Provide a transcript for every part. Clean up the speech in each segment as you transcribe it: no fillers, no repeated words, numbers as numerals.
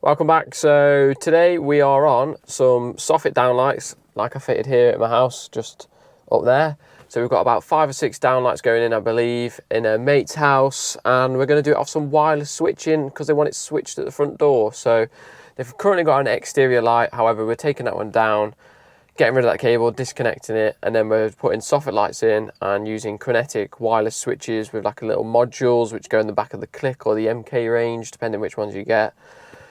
Welcome back. So today we are on some Soffit Downlights, like I fitted here at my house, just up there. So we've got about 5 or 6 downlights going in, I believe, in a mate's house, and we're going to do it off some wireless switching because they want it switched at the front door. So they've currently got an exterior light, however we're taking that one down, getting rid of that cable, disconnecting it, and then we're putting Soffit lights in and using kinetic wireless switches with like a little modules which go in the back of the Click or the MK range, depending which ones you get.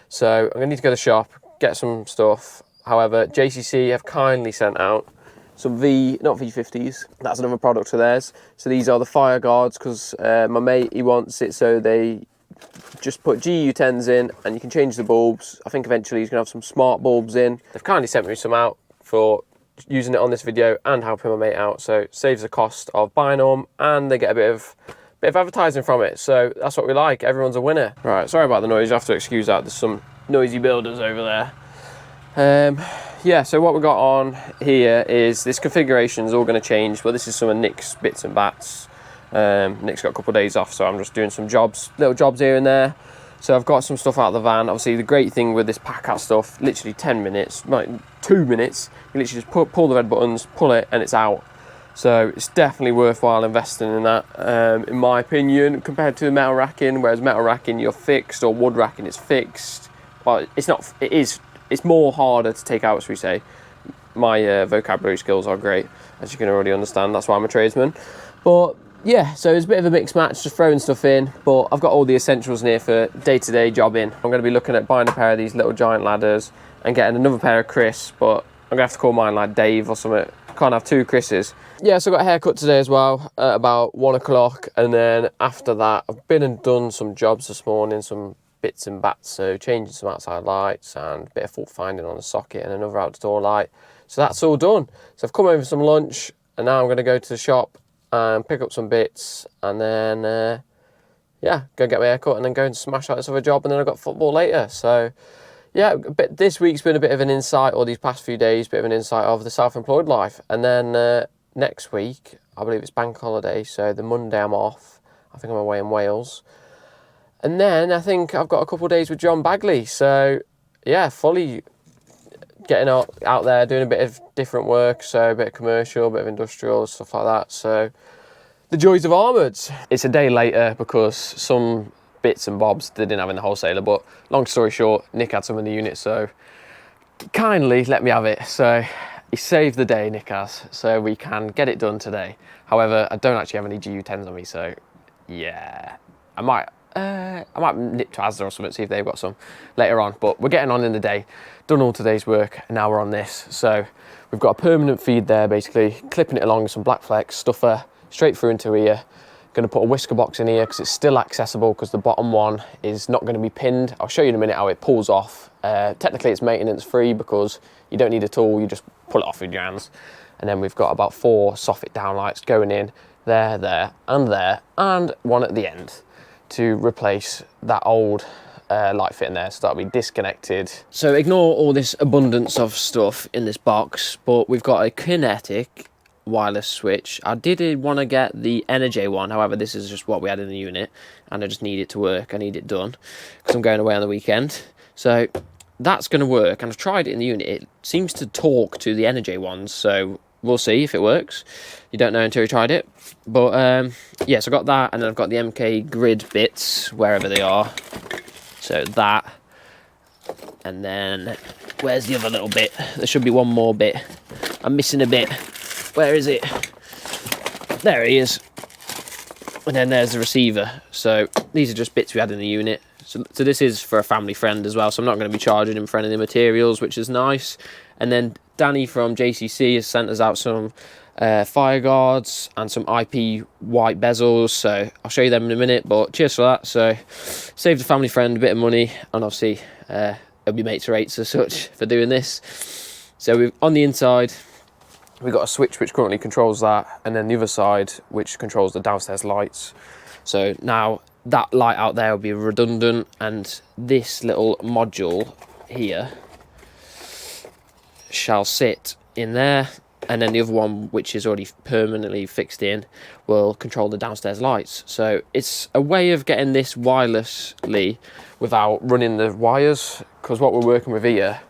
So I'm going to need to go to the shop, get some stuff. However, JCC have kindly sent out some not V50s, that's another product of theirs. So these are the fireguards because my mate, he wants it so they just put GU10s in and you can change the bulbs. I think eventually he's going to have some smart bulbs in. They've kindly sent me some out for using it on this video and helping my mate out. So it saves the cost of buying them and they get a bit of advertising from it, so that's what we like. Everyone's a winner. Right, sorry about the noise, you have to excuse that. There's some noisy builders over there. Yeah, so what we got on here is this configuration is all going to change. Well, this is some of Nick's bits and bats. Nick's got a couple of days off, so I'm just doing some little jobs here and there. So I've got some stuff out of the van. Obviously, the great thing with this pack out stuff, literally 10 minutes, like 2 minutes, you literally just pull the red buttons, pull it, and it's out. So it's definitely worthwhile investing in that, in my opinion, compared to metal racking. Whereas metal racking, you're fixed, or wood racking, it's fixed. Well, it's not. It's more harder to take out, as we say. My vocabulary skills are great, as you can already understand. That's why I'm a tradesman. But yeah, so it's a bit of a mixed match, just throwing stuff in. But I've got all the essentials in here for day-to-day jobbing. I'm going to be looking at buying a pair of these little giant ladders and getting another pair of Chris. But I'm going to have to call mine like Dave or something. Can't have 2 Chris's. Yeah, so I got a haircut today as well at about 1 o'clock, and then after that I've been and done some jobs this morning, some bits and bats, so changing some outside lights and a bit of fault finding on a socket and another outdoor light. So that's all done. So I've come over for some lunch and now I'm going to go to the shop and pick up some bits and then yeah, go get my haircut and then go and smash out this other job, and then I've got football later. So yeah, but this week's been a bit of an insight, or these past few days, a bit of an insight of the self-employed life. And then next week, I believe it's bank holiday, so the Monday I'm off. I think I'm away in Wales. And then I think I've got a couple of days with John Bagley. So yeah, fully getting out there, doing a bit of different work. So a bit of commercial, a bit of industrial, stuff like that. So the joys of Armouds. It's a day later because some bits and bobs they didn't have in the wholesaler, but long story short, Nick had some in the unit, so kindly let me have it. So he saved the day, Nick has, so we can get it done today. However, I don't actually have any GU10s on me, so yeah, I might nip to Asda or something, see if they've got some later on, but we're getting on in the day. Done all today's work and now we're on this. So we've got a permanent feed there, basically clipping it along with some black flex stuffer straight through into here. Going to put a whisker box in here because it's still accessible, because the bottom one is not going to be pinned. I'll show you in a minute how it pulls off. Technically it's maintenance free because you don't need a tool, you just pull it off with your hands. And then we've got about 4 Soffit Downlights going in there, and one at the end to replace that old light fitting there, so that'll be disconnected. So ignore all this abundance of stuff in this box, but we've got a kinetic wireless switch. I did want to get the Energy one, however this is just what we had in the unit and I just need it to work. I need it done because I'm going away on the weekend, so that's going to work. And I've tried it in the unit, it seems to talk to the Energy ones, so we'll see if it works. You don't know until you tried it. But yeah, so I got that, and then I've got the MK grid bits wherever they are, so that, and then where's the other little bit? There should be one more bit, I'm missing a bit. Where is it? There he is. And then there's the receiver. So these are just bits we had in the unit. So this is for a family friend as well, so I'm not going to be charging him for any of the materials, which is nice. And then Danny from JCC has sent us out some fireguards and some IP white bezels, so I'll show you them in a minute, but cheers for that. So saved a family friend a bit of money, and obviously it'll be mates rates as such for doing this. So we've on the inside, we've got a switch which currently controls that, and then the other side which controls the downstairs lights. So now that light out there will be redundant, and this little module here shall sit in there, and then the other one, which is already permanently fixed in, will control the downstairs lights. So it's a way of getting this wirelessly without running the wires, because what we're working with here,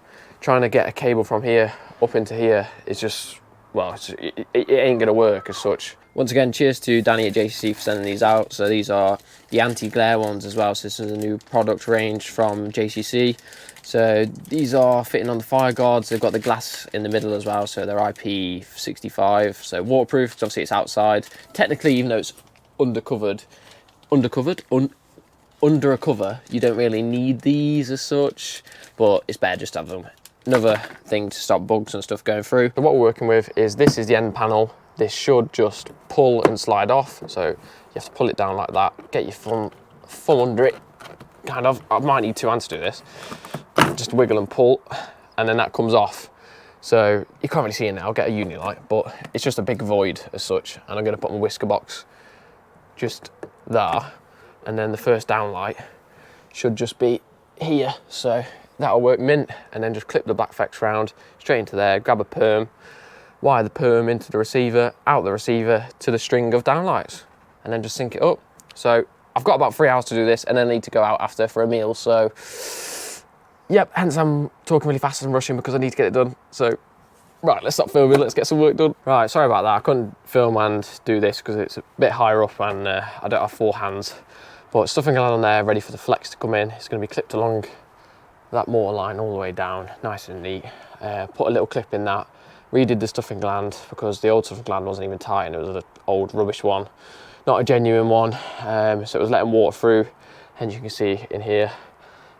trying to get a cable from here up into here is just, well, it ain't gonna work as such. Once again, cheers to Danny at JCC for sending these out. So these are the anti-glare ones as well. So this is a new product range from JCC. So these are fitting on the fireguards. They've got the glass in the middle as well. So they're IP65, so waterproof, because obviously it's outside. Technically, even though it's under a cover, you don't really need these as such, but it's better just to have them. Another thing to stop bugs and stuff going through. So what we're working with is, this is the end panel. This should just pull and slide off. So you have to pull it down like that, get your thumb under it, kind of. I might need two hands to do this. Just wiggle and pull, and then that comes off. So you can't really see it now, I'll get a uni light, but it's just a big void as such. And I'm gonna put my whisker box just there. And then the first downlight should just be here. So that'll work mint, and then just clip the back flex round, straight into there, grab a perm, wire the perm into the receiver, out the receiver to the string of downlights, and then just sync it up. So I've got about 3 hours to do this, and then I need to go out after for a meal. So yep, hence I'm talking really fast and rushing because I need to get it done. So right, let's stop filming, let's get some work done. Right, sorry about that, I couldn't film and do this because it's a bit higher up and I don't have 4 hands. But stuffing gland on there, ready for the flex to come in. It's going to be clipped along that mortar line all the way down, nice and neat. Put a little clip in that. Redid the stuffing gland because the old stuffing gland wasn't even tight and it was an old rubbish one, not a genuine one. So it was letting water through, and you can see in here,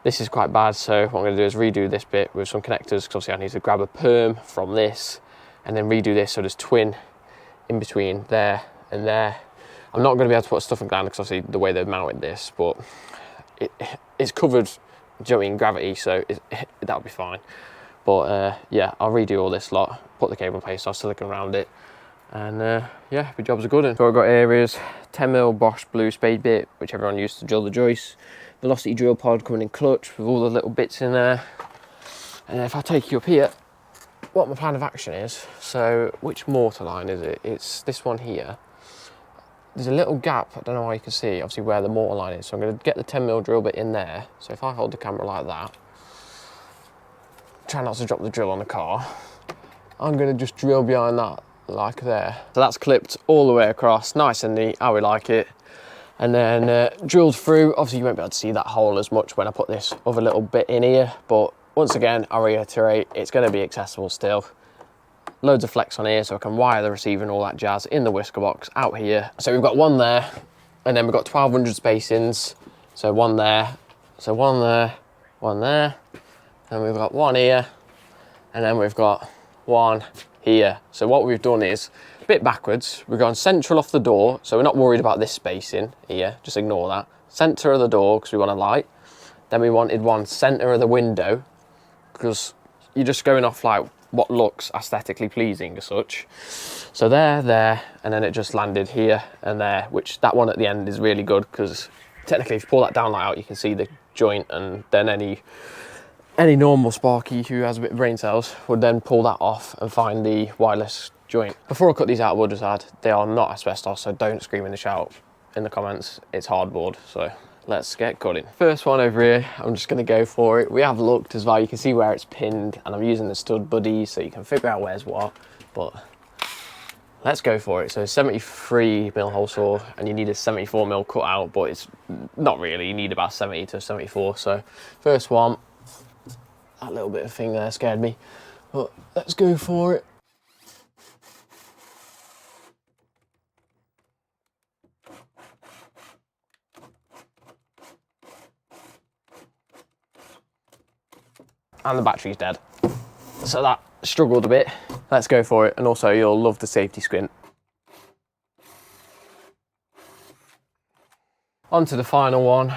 this is quite bad. So what I'm going to do is redo this bit with some connectors, because obviously I need to grab a perm from this and then redo this so there's twin in between there and there. I'm not going to be able to put a stuffing gland because obviously the way they've mounted this, but it's covered, do you know what I mean, gravity, so that'll be fine. But yeah, I'll redo all this lot, put the cable paste off, silicone around it, and yeah, the job's a good one. So I've got areas, 10mm Bosch blue spade bit, which everyone used to drill the joists, velocity drill pod coming in clutch with all the little bits in there. And if I take you up here, what my plan of action is, so which mortar line is it? It's this one here. There's a little gap, I don't know how you can see, obviously where the mortar line is. So I'm going to get the 10mm drill bit in there. So if I hold the camera like that, try not to drop the drill on the car, I'm going to just drill behind that, like there. So that's clipped all the way across, nice and neat, how we like it. And then drilled through. Obviously you won't be able to see that hole as much when I put this other little bit in here, but once again, I reiterate, it's going to be accessible still. Loads of flex on here so I can wire the receiver and all that jazz in the whisker box out here. So we've got one there, and then we've got 1200 spacings. So one there, so one there, one there, and we've got one here, and then we've got one here. So what we've done is a bit backwards. We've gone central off the door, so we're not worried about this spacing here, just ignore that. Center of the door because we want a light. Then we wanted one center of the window because you're just going off like what looks aesthetically pleasing as such. So there, and then it just landed here and there, which that one at the end is really good because technically if you pull that downlight out, you can see the joint, and then any normal Sparky who has a bit of brain cells would then pull that off and find the wireless joint. Before I cut these out, I will just add, they are not asbestos, so don't scream and shout in the comments. It's hardboard, so let's get cutting. First one over here, I'm just gonna go for it. We have looked as well, you can see where it's pinned, and I'm using the stud buddies so you can figure out where's what, but let's go for it. So 73mm hole saw, and you need a 74mm cut out, but it's not really, you need about 70 to 74. So first one, that little bit of thing there scared me, but let's go for it. And the battery's dead. So that struggled a bit. Let's go for it. And also you'll love the safety squint. On to the final one.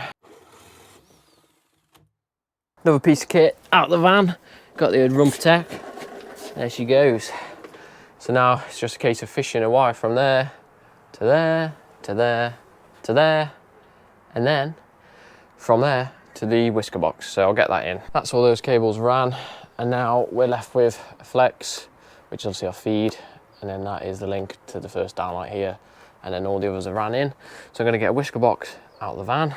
Another piece of kit out the van. Got the run protect. There she goes. So now it's just a case of fishing a wire from there to there, to there, to there, and then from there to the whisker box. So I'll get that in. That's all those cables ran, and now we're left with a flex, which is obviously our feed, and then that is the link to the first downlight here, and then all the others are ran in. So I'm going to get a whisker box out of the van,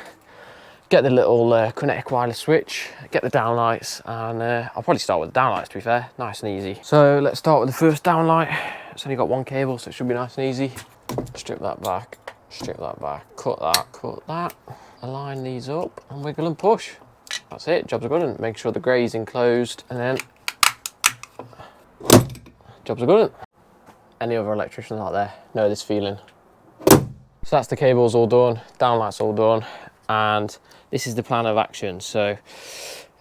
get the little Kinetic wireless switch, get the downlights, and I'll probably start with the downlights, to be fair, nice and easy. So let's start with the first downlight. It's only got one cable, so it should be nice and easy. Strip that back, cut that, align these up, and wiggle and push. That's it, jobs are good, and make sure the grey's enclosed, and then jobs are good. Any other electricians out there know this feeling. So that's the cables all done, downlights all done, and this is the plan of action. So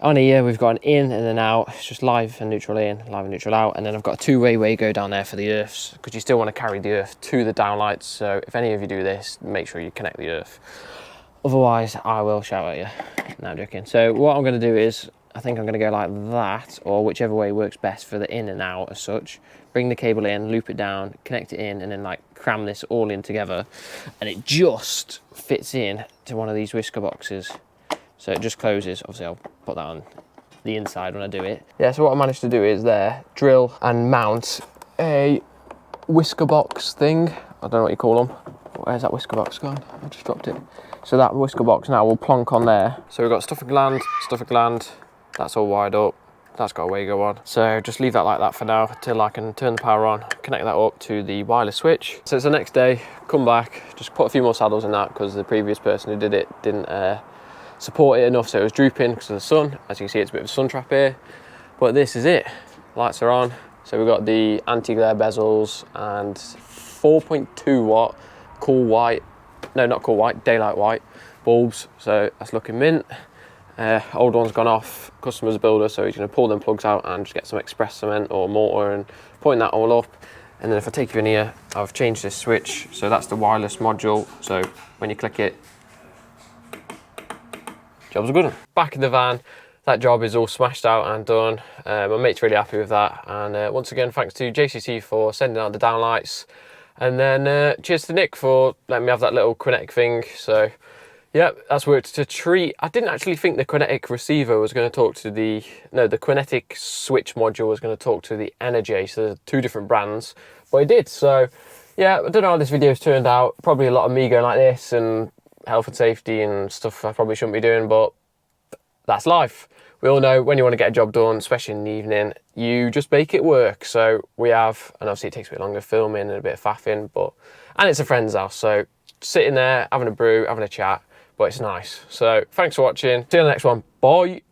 on here we've got an in and an out. It's just live and neutral in, live and neutral out, and then I've got a two-way wago down there for the earths, because you still want to carry the earth to the downlights. So if any of you do this, make sure you connect the earth. Otherwise, I will shout at you. No, I'm joking. So what I'm going to do is, I think I'm going to go like that, or whichever way works best for the in and out as such. Bring the cable in, loop it down, connect it in, and then like cram this all in together, and it just fits in to one of these whisker boxes. So it just closes. Obviously I'll put that on the inside when I do it. Yeah, so what I managed to do is there, drill and mount a whisker box thing. I don't know what you call them. Where's that whisker box gone? I just dropped it. So that whisker box now will plonk on there. So we've got stuff a gland, that's all wired up. That's got a wago on. So just leave that like that for now till I can turn the power on, connect that up to the wireless switch. So it's the next day, come back, just put a few more saddles in that because the previous person who did it didn't support it enough, so it was drooping because of the sun. As you can see, it's a bit of a sun trap here. But this is it. Lights are on. So we've got the anti-glare bezels and 4.2 watt cool white, no, not cool white, daylight white bulbs. So that's looking mint. Old one's gone off, customer's a builder, so he's going to pull them plugs out and just get some express cement or mortar and point that all up. And then if I take you in here, I've changed this switch, so that's the wireless module. So when you click it, job's a good one. Back in the van, that job is all smashed out and done. My mate's really happy with that, and once again thanks to JCC for sending out the downlights, and then cheers to Nick for letting me have that little Kinetic thing. So yeah, that's worked to treat. I didn't actually think the Kinetic receiver was going to talk to the Kinetic switch module was going to talk to the Energy, so there's two different brands, but it did. So yeah, I don't know how this video's turned out. Probably a lot of me going like this and health and safety and stuff I probably shouldn't be doing, but that's life. We all know when you want to get a job done, especially in the evening, you just make it work. So we have, and obviously it takes a bit longer filming and a bit of faffing, and it's a friend's house, so sitting there having a brew, having a chat, but it's nice. So thanks for watching. See you in the next one. Bye.